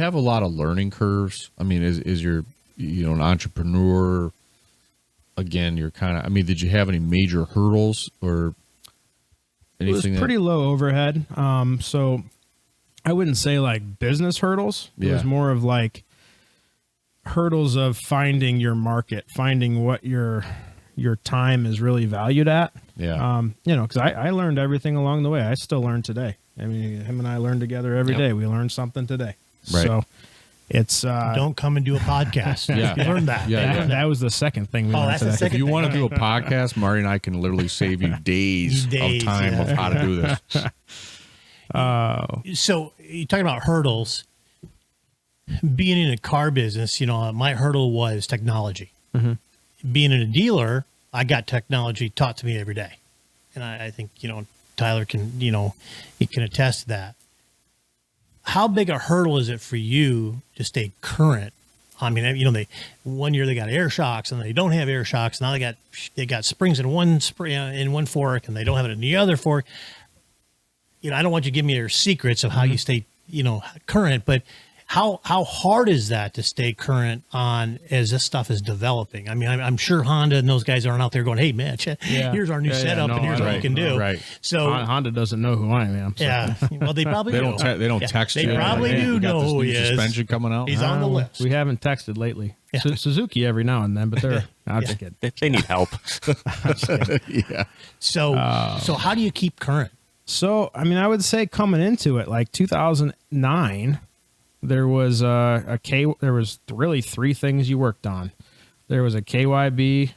have a lot of learning curves? I mean, is you're, an entrepreneur, again, you're kind of, I mean, did you have any major hurdles or anything? It was pretty low overhead. So I wouldn't say like business hurdles. It was more of like hurdles of finding your market, finding what your time is really valued at. Yeah. Because I learned everything along the way. I still learn today. I mean, him and I learn together every day. We learn something today. Right. So it's don't come and do a podcast. Yeah. You learned that. Yeah. that was the second thing we learned today. If you want to do a podcast, Marty and I can literally save you days of time of how to do this. So you're talking about hurdles. Being in a car business, my hurdle was technology. Mm-hmm. Being in a dealer, I got technology taught to me every day. And I think, Tyler can, he can attest to that. How big a hurdle is it for you to stay current? I mean, one year they got air shocks and they don't have air shocks. Now they got springs in one fork and they don't have it in the other fork. I don't want you to give me your secrets of how you stay, current, but how hard is that to stay current on as this stuff is developing? I mean, I'm sure Honda and those guys aren't out there going, "Hey, man, here's our new setup and here's what we can do." Right. So Honda doesn't know who I am. So. Yeah. Well, they probably do. They don't text you. They probably do know who he is. Suspension coming out. He's on the list. We haven't texted lately. Yeah. Suzuki every now and then, but they're I'm just kidding. They need help. Yeah. So how do you keep current? So, I mean, I would say coming into it, like 2009, there was there was really three things you worked on. There was a KYB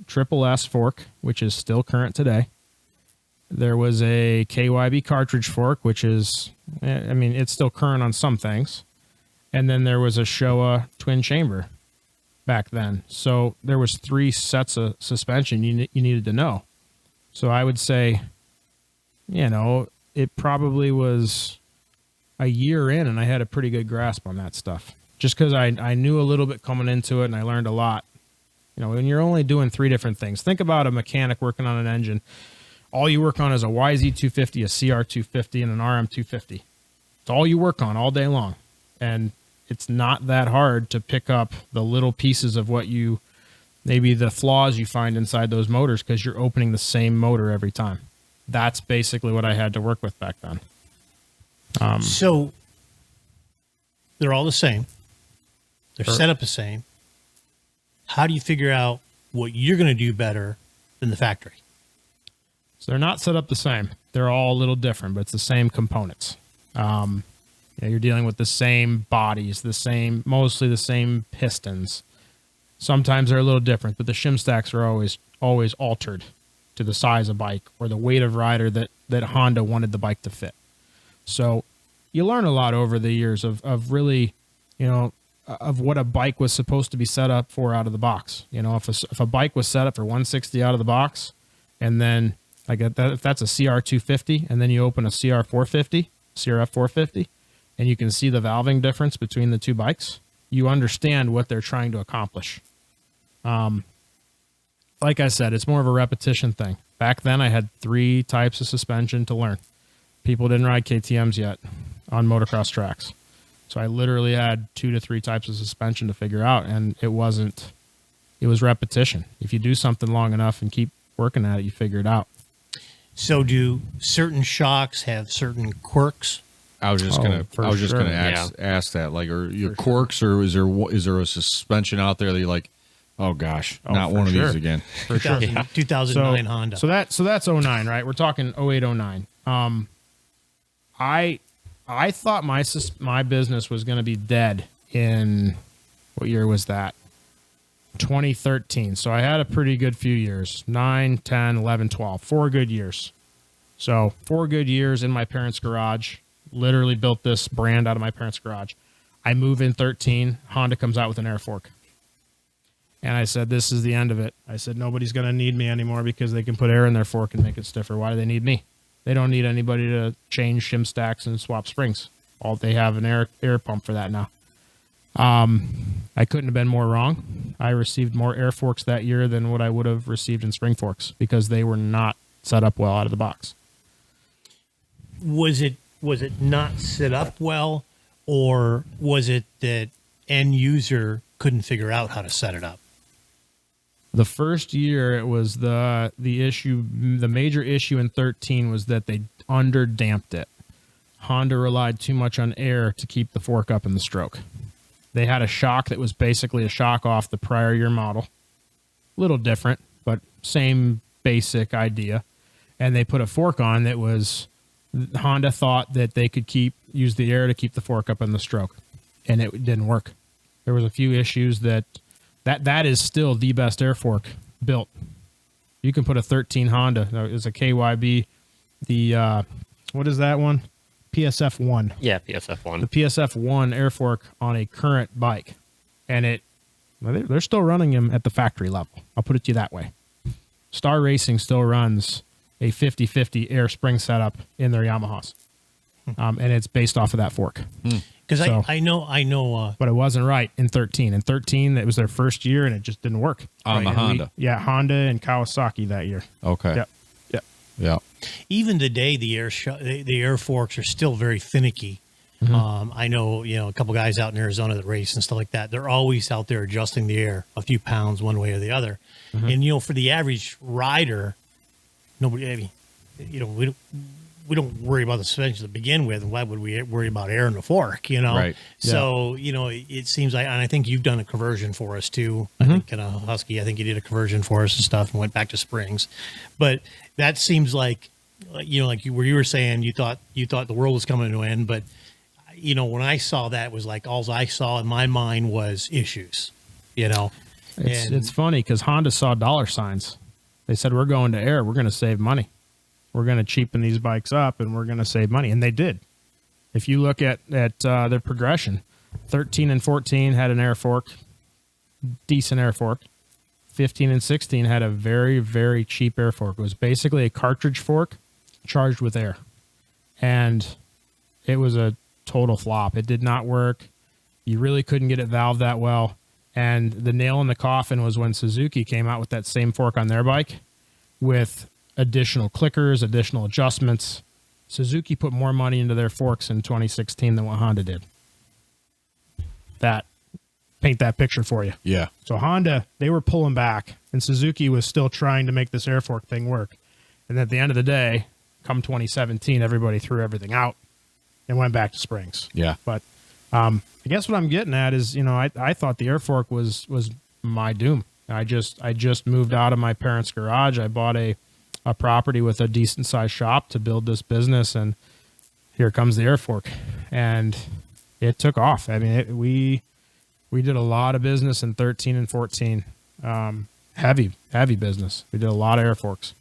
Triple S fork, which is still current today. There was a KYB cartridge fork, which is, I mean, it's still current on some things. And then there was a Showa twin chamber back then. So there was three sets of suspension you needed to know. So I would say, it probably was a year in and I had a pretty good grasp on that stuff. Just because I knew a little bit coming into it and I learned a lot. When you're only doing three different things, think about a mechanic working on an engine. All you work on is a YZ250, a CR250, and an RM250. It's all you work on all day long. And it's not that hard to pick up the little pieces of maybe the flaws you find inside those motors because you're opening the same motor every time. That's basically what I had to work with back then. So they're all the same. They're set up the same. How do you figure out what you're going to do better than the factory? So they're not set up the same. They're all a little different, but it's the same components. You're dealing with the same bodies, mostly the same pistons. Sometimes they're a little different, but the shim stacks are always altered to the size of bike or the weight of rider that Honda wanted the bike to fit. So you learn a lot over the years of really, of what a bike was supposed to be set up for out of the box. If a bike was set up for 160 out of the box, and then if that's a CR250, and then you open a CRF450, and you can see the valving difference between the two bikes, you understand what they're trying to accomplish. Like I said, it's more of a repetition thing. Back then, I had three types of suspension to learn. People didn't ride KTMs yet on motocross tracks. So I literally had 2 to 3 types of suspension to figure out, and it was repetition. If you do something long enough and keep working at it, you figure it out. So do certain shocks have certain quirks? I was just gonna ask that. Like, are your quirks, or is there a suspension out there that you're like, oh gosh, not one of these again? For sure. 2009 Honda. So that's 09, right? We're talking 08, 09. I thought my business was going to be dead in, what year was that? 2013. So I had a pretty good few years, 9, 10, 11, 12, 4 good years. So 4 good years in my parents' garage, literally built this brand out of my parents' garage. I move in 13, Honda comes out with an air fork. And I said, this is the end of it. I said, nobody's going to need me anymore because they can put air in their fork and make it stiffer. Why do they need me? They don't need anybody to change shim stacks and swap springs. They have an air pump for that now. I couldn't have been more wrong. I received more air forks that year than what I would have received in spring forks because they were not set up well out of the box. Was it not set up well, or was it that end user couldn't figure out how to set it up? The first year, it was the issue. The major issue in 13 was that they under damped it. Honda relied too much on air to keep the fork up in the stroke. They had a shock that was basically a shock off the prior year model. Little different, but same basic idea. And they put a fork on that was, Honda thought that they could use the air to keep the fork up in the stroke, and it didn't work. There was a few issues that is still the best air fork built. You can put a 13 Honda. It's a KYB. What is that one? PSF1. Yeah, PSF1. The PSF1 air fork on a current bike, and they're still running them at the factory level. I'll put it to you that way. Star Racing still runs a 50-50 air spring setup in their Yamahas, and it's based off of that fork. Because I know. But it wasn't right in 13. In 13, it was their first year, and it just didn't work. On the Honda. Honda and Kawasaki that year. Okay. Yep. Yeah. Even today, the air forks are still very finicky. I know, a couple guys out in Arizona that race and stuff like that. They're always out there adjusting the air a few pounds one way or the other. And for the average rider, nobody. I mean, we don't worry about the suspension to begin with. Why would we worry about air in the fork? Right. So it seems like, and I think you've done a conversion for us too. I think Husky. I think you did a conversion for us and stuff, and went back to springs. But that seems like where you were saying you thought the world was coming to an end. But when I saw that, it was like all I saw in my mind was issues. It's funny because Honda saw dollar signs. They said, we're going to air. We're going to save money. We're going to cheapen these bikes up, and we're going to save money. And they did. If you look at their progression, 13 and 14 had an air fork, decent air fork. 15 and 16 had a very, very cheap air fork. It was basically a cartridge fork charged with air. And it was a total flop. It did not work. You really couldn't get it valved that well. And the nail in the coffin was when Suzuki came out with that same fork on their bike with additional clickers, additional adjustments. Suzuki put more money into their forks in 2016 than what Honda did. Paint that picture for you. Yeah. So Honda, they were pulling back, and Suzuki was still trying to make this air fork thing work. And at the end of the day, come 2017, everybody threw everything out and went back to springs. Yeah. But I guess what I'm getting at is, I thought the air fork was my doom. I just moved out of my parents' garage. I bought a property with a decent sized shop to build this business, and here comes the air fork, and it took off. I mean, we did a lot of business in 13 and 14, heavy business. We did a lot of air forks.